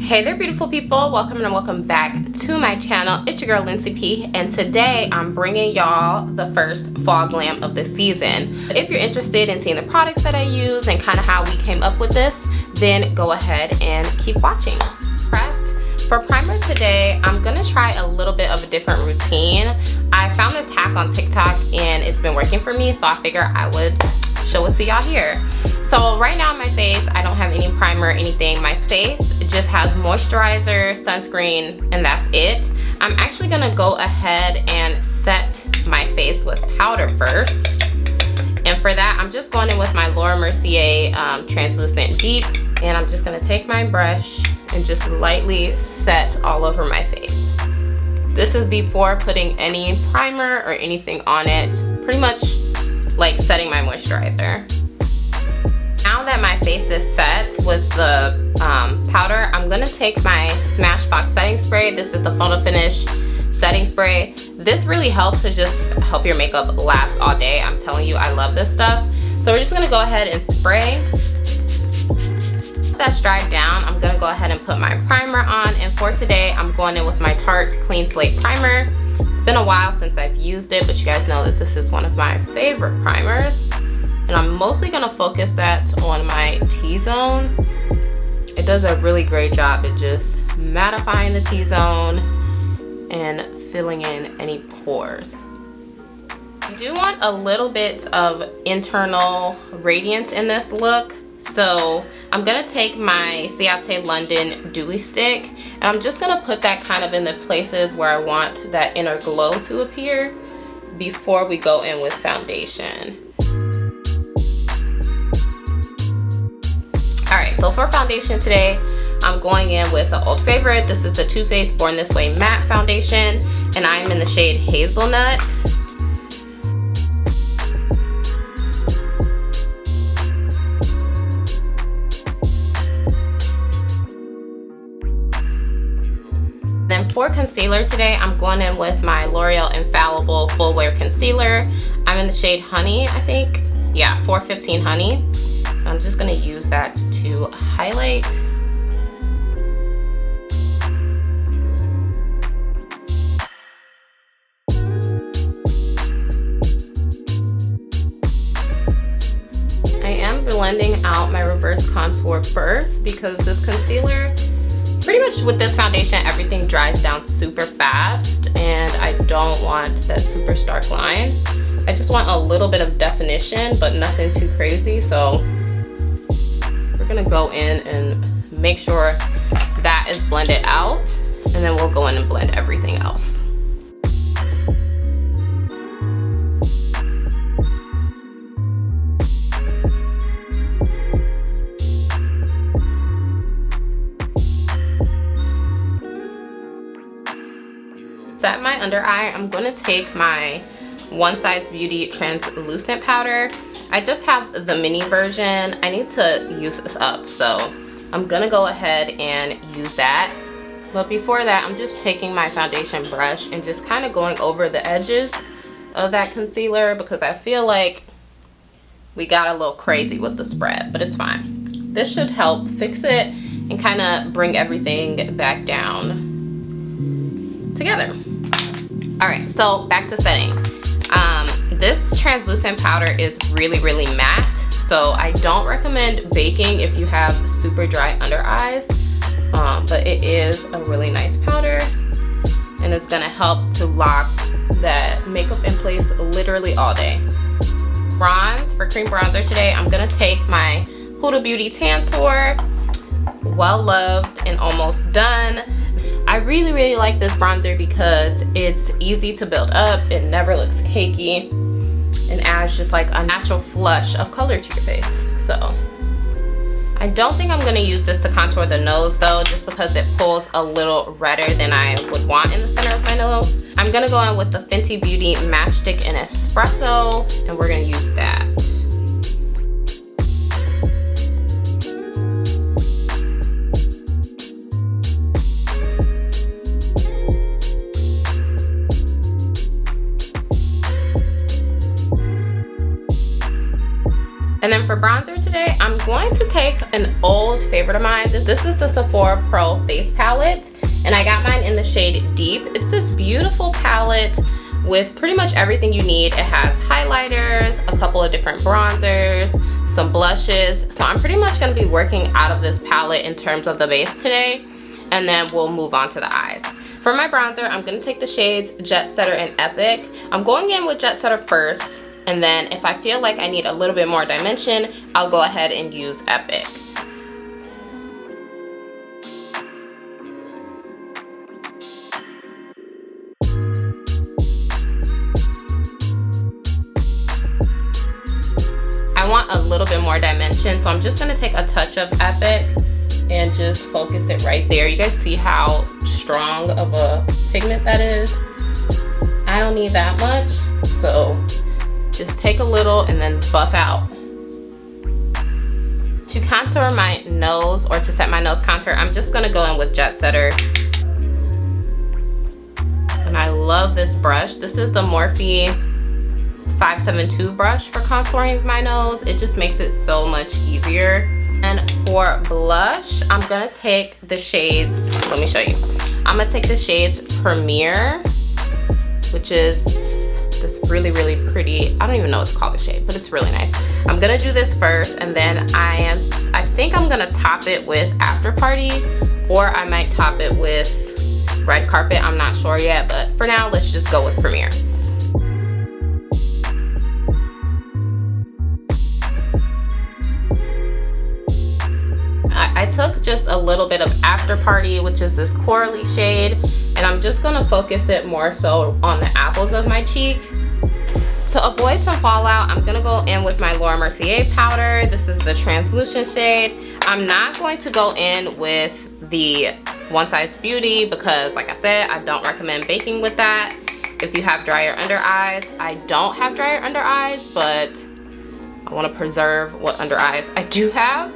Hey there, beautiful people. Welcome and welcome back to my channel. It's your girl Lincy P, and today I'm bringing y'all the first fall glam of the season. If you're interested in seeing the products that I use and kind of how we came up with this, then go ahead and keep watching. For primer today, I'm gonna try a little bit of a different routine. I found this hack on TikTok and it's been working for me, so I figure I would show it to y'all here. So right now on my face, I don't have any primer or anything. My face just has moisturizer, sunscreen, and that's it. I'm actually gonna go ahead and set my face with powder first. And for that, I'm just going in with my Laura Mercier Translucent Deep. And I'm just gonna take my brush and just lightly set all over my face. This is before putting any primer or anything on it. Pretty much like setting my moisturizer. Now that my face is set with the powder, I'm gonna take my Smashbox setting spray. This is the Photo Finish setting spray. This really helps to just help your makeup last all day. I'm telling you, I love this stuff. So we're just gonna go ahead and spray. Once that's dried down, I'm gonna go ahead and put my primer on. And for today, I'm going in with my Tarte Clean Slate Primer. It's been a while since I've used it, but you guys know that this is one of my favorite primers. And I'm mostly gonna focus that on my T-zone. It does a really great job at just mattifying the T-zone and filling in any pores. I do want a little bit of internal radiance in this look. So I'm gonna take my Ciate London Dewy Stick and I'm just gonna put that kind of in the places where I want that inner glow to appear before we go in with foundation. Alright, so for foundation today, I'm going in with an old favorite. This is the TooFace Born This Way Matte Foundation, and I'm in the shade Hazelnut. Then for concealer today, I'm going in with my L'Oreal Infallible Full Wear Concealer. I'm in the shade Honey, I think. Yeah, 415 Honey. I'm just gonna use that to highlight. I am blending out my reverse contour first because this concealer, pretty much with this foundation, everything dries down super fast and I don't want that super stark line. I just want a little bit of definition, but nothing too crazy. So we're gonna go in and make sure that is blended out, and then we'll go in and blend everything else. Set my under eye. I'm gonna take my One Size Beauty translucent powder. I just have the mini version. I need to use this up, so I'm gonna go ahead and use that. But before that, I'm just taking my foundation brush and just kind of going over the edges of that concealer because I feel like we got a little crazy with the spread, but it's fine. This should help fix it and kind of bring everything back down together. All right, so back to setting. This translucent powder is really matte, so I don't recommend baking if you have super dry under eyes, but it is a really nice powder and it's gonna help to lock that makeup in place literally all day. Bronze, for cream bronzer today, I'm gonna take my Huda Beauty Tan Tour, well loved and almost done. I really like this bronzer because it's easy to build up, it never looks cakey, and adds just like a natural flush of color to your face. So I don't think I'm gonna use this to contour the nose though, just because it pulls a little redder than I would want in the center of my nose. I'm gonna go in with the Fenty Beauty Matchstick in Espresso, and we're gonna use that. And then for bronzer today, I'm going to take an old favorite of mine. This is the Sephora Pro Face Palette, and I got mine in the shade Deep. It's this beautiful palette with pretty much everything you need. It has highlighters, a couple of different bronzers, some blushes. So I'm pretty much gonna be working out of this palette in terms of the base today, and then we'll move on to the eyes. For my bronzer, I'm gonna take the shades Jet Setter and Epic. I'm going in with Jet Setter first, and then if I feel like I need a little bit more dimension, I'll go ahead and use Epic. I want a little bit more dimension, so I'm just gonna take a touch of Epic and just focus it right there. You guys see how strong of a pigment that is? I don't need that much, so just take a little and then buff out. To contour my nose, or to set my nose contour, I'm just gonna go in with Jet Setter. And I love this brush. This is the Morphe 572 brush for contouring my nose. It just makes it so much easier. And for blush, I'm gonna take the shades, let me show you. I'm gonna take the shades Premiere, which is this really, really pretty, I don't even know what's called the shade, but it's really nice. I'm gonna do this first, and then I think I'm gonna top it with After Party, or I might top it with Red Carpet. I'm not sure yet, but for now, let's just go with Premiere. I took just a little bit of After Party, which is this corally shade, and I'm just gonna focus it more so on the apples of my cheek. To avoid some fallout, I'm gonna go in with my Laura Mercier powder. This is the translucent shade. I'm not going to go in with the One Size Beauty because, like I said, I don't recommend baking with that if you have drier under eyes. I don't have drier under eyes, but I wanna preserve what under eyes I do have,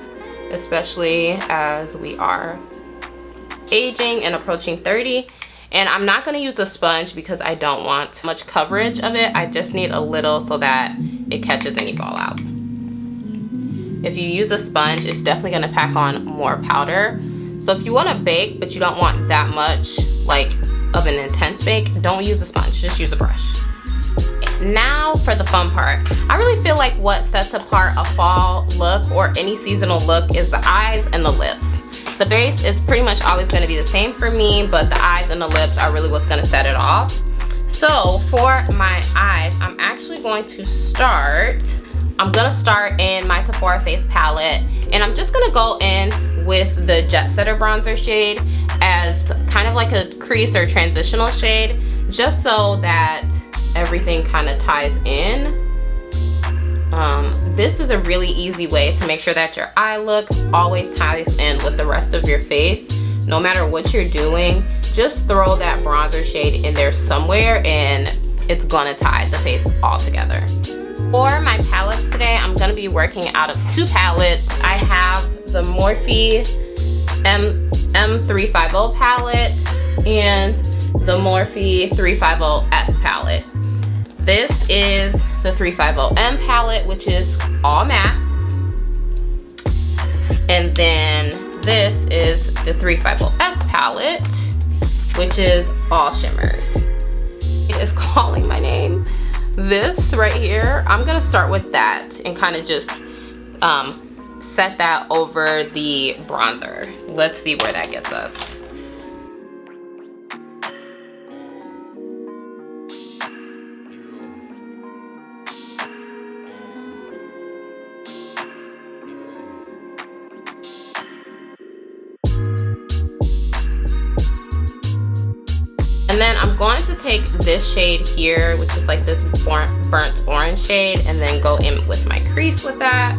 especially as we are aging and approaching 30. And I'm not gonna use a sponge because I don't want much coverage of it. I just need a little so that it catches any fallout. If you use a sponge, it's definitely gonna pack on more powder. So if you wanna bake, but you don't want that much like of an intense bake, don't use a sponge, just use a brush. Now for the fun part. I really feel like what sets apart a fall look or any seasonal look is the eyes and the lips. The base is pretty much always going to be the same for me, but the eyes and the lips are really what's going to set it off. So for my eyes, I'm actually going to start in my Sephora Face Palette, and I'm just going to go in with the Jet Setter bronzer shade as kind of like a crease or transitional shade, just so that everything kind of ties in. This is a really easy way to make sure that your eye look always ties in with the rest of your face. No matter what you're doing, just throw that bronzer shade in there somewhere and it's gonna tie the face all together. For my palettes today, I'm gonna be working out of two palettes. I have the Morphe M350 palette and the Morphe 350S palette. This is the 350M palette, which is all mattes. And then this is the 350S palette, which is all shimmers. It is calling my name. This right here, I'm gonna start with that and kind of just set that over the bronzer. Let's see where that gets us. And then I'm going to take this shade here, which is like this burnt orange shade, and then go in with my crease with that.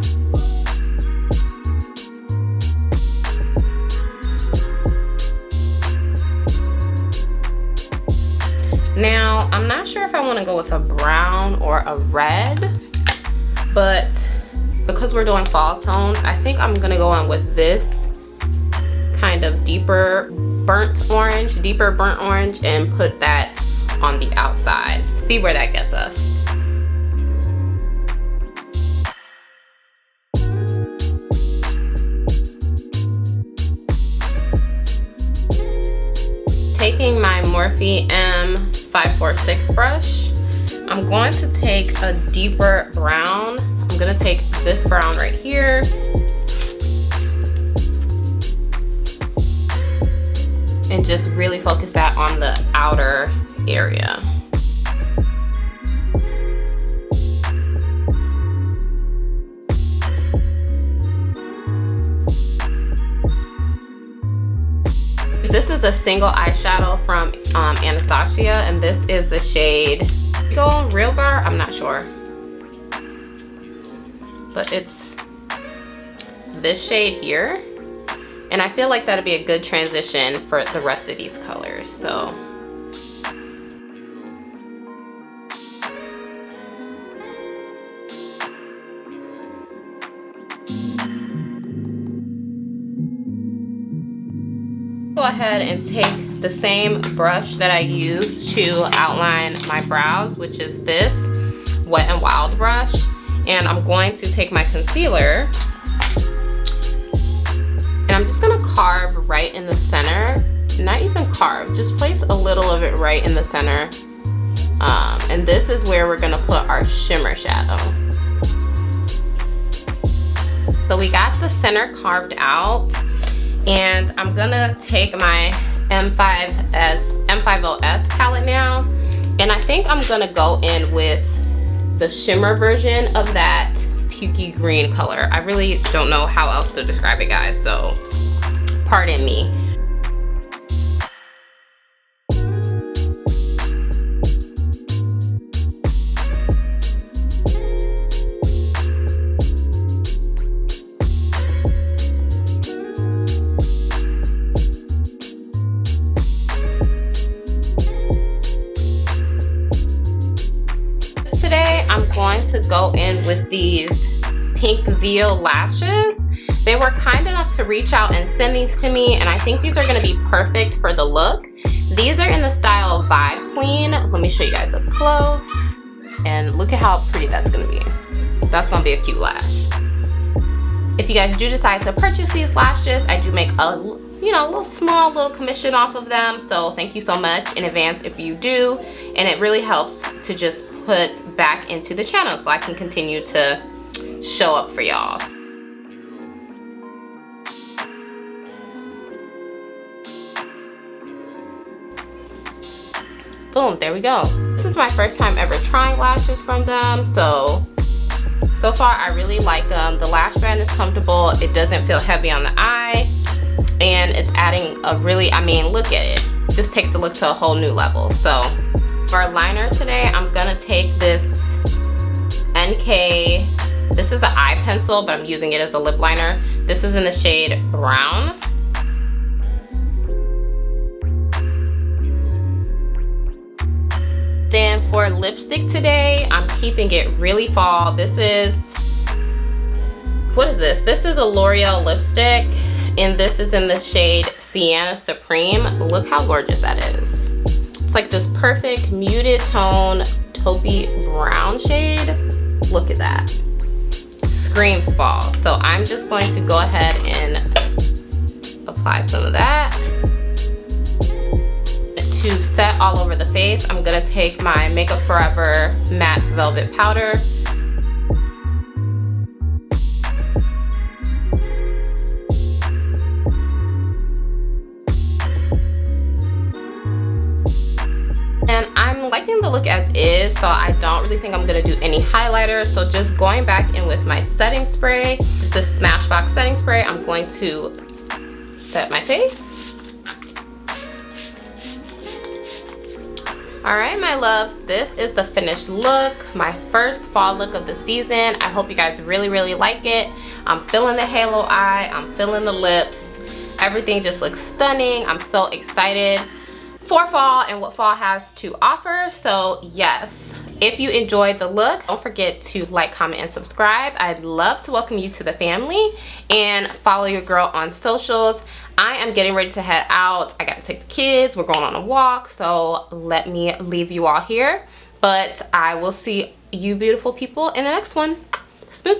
Now, I'm not sure if I want to go with a brown or a red, but because we're doing fall tones, I think I'm going to go in with this kind of deeper burnt orange, and put that on the outside. See where that gets us. Morphe M546 brush. I'm going to take a deeper brown. I'm gonna take this brown right here. And just really focus that on the outer area. This is a single eyeshadow from Anastasia, and this is the shade Real Gar, I'm not sure. But it's this shade here. And I feel like that'll be a good transition for the rest of these colors, so. Go ahead and take the same brush that I use to outline my brows, which is this Wet n Wild brush, and I'm going to take my concealer and I'm just gonna carve right in the center. Not even carve, just place a little of it right in the center. And this is where we're gonna put our shimmer shadow. So we got the center carved out, and I'm gonna take my M50S palette now, and I think I'm gonna go in with the shimmer version of that pukey green color. I really don't know how else to describe it, guys, so pardon me. Today I'm going to go in with these Pinkzio lashes. They were kind enough to reach out and send these to me, and I think these are going to be perfect for the look. These are in the style Vibe Queen. Let me show you guys up close, and look at how pretty that's going to be. That's going to be a cute lash. If you guys do decide to purchase these lashes, I do make a little small commission off of them, so thank you so much in advance if you do, and it really helps to just put back into the channel so I can continue to show up for y'all. Boom, there we go. This is my first time ever trying lashes from them, so far I really like them. The lash band is comfortable, it doesn't feel heavy on the eye, and it's adding a really, look at it. It just takes the look to a whole new level. So for a liner today, I'm gonna take this NK, this is an eye pencil, but I'm using it as a lip liner. This is in the shade Brown. Then for lipstick today, I'm keeping it really fall. This is, what is this? This is a L'Oreal lipstick, and this is in the shade Sienna Supreme. Look how gorgeous that is. It's like this perfect muted tone taupey brown shade. Look at that. Screams fall. So I'm just going to go ahead and apply some of that. To set all over the face, I'm gonna take my Makeup Forever Matte Velvet Powder. And I'm liking the look as is, so I don't really think I'm gonna do any highlighter. So just going back in with my setting spray, just a Smashbox setting spray, I'm going to set my face. Alright, my loves, this is the finished look, my first fall look of the season. I hope you guys really like it. I'm feeling the halo eye, I'm feeling the lips. Everything just looks stunning. I'm so excited for fall and what fall has to offer. So yes, if you enjoyed the look, don't forget to like, comment, and subscribe. I'd love to welcome you to the family, and follow your girl on socials. I am getting ready to head out. I gotta take the kids, we're going on a walk, so let me leave you all here. But I will see you beautiful people in the next one. Smooch.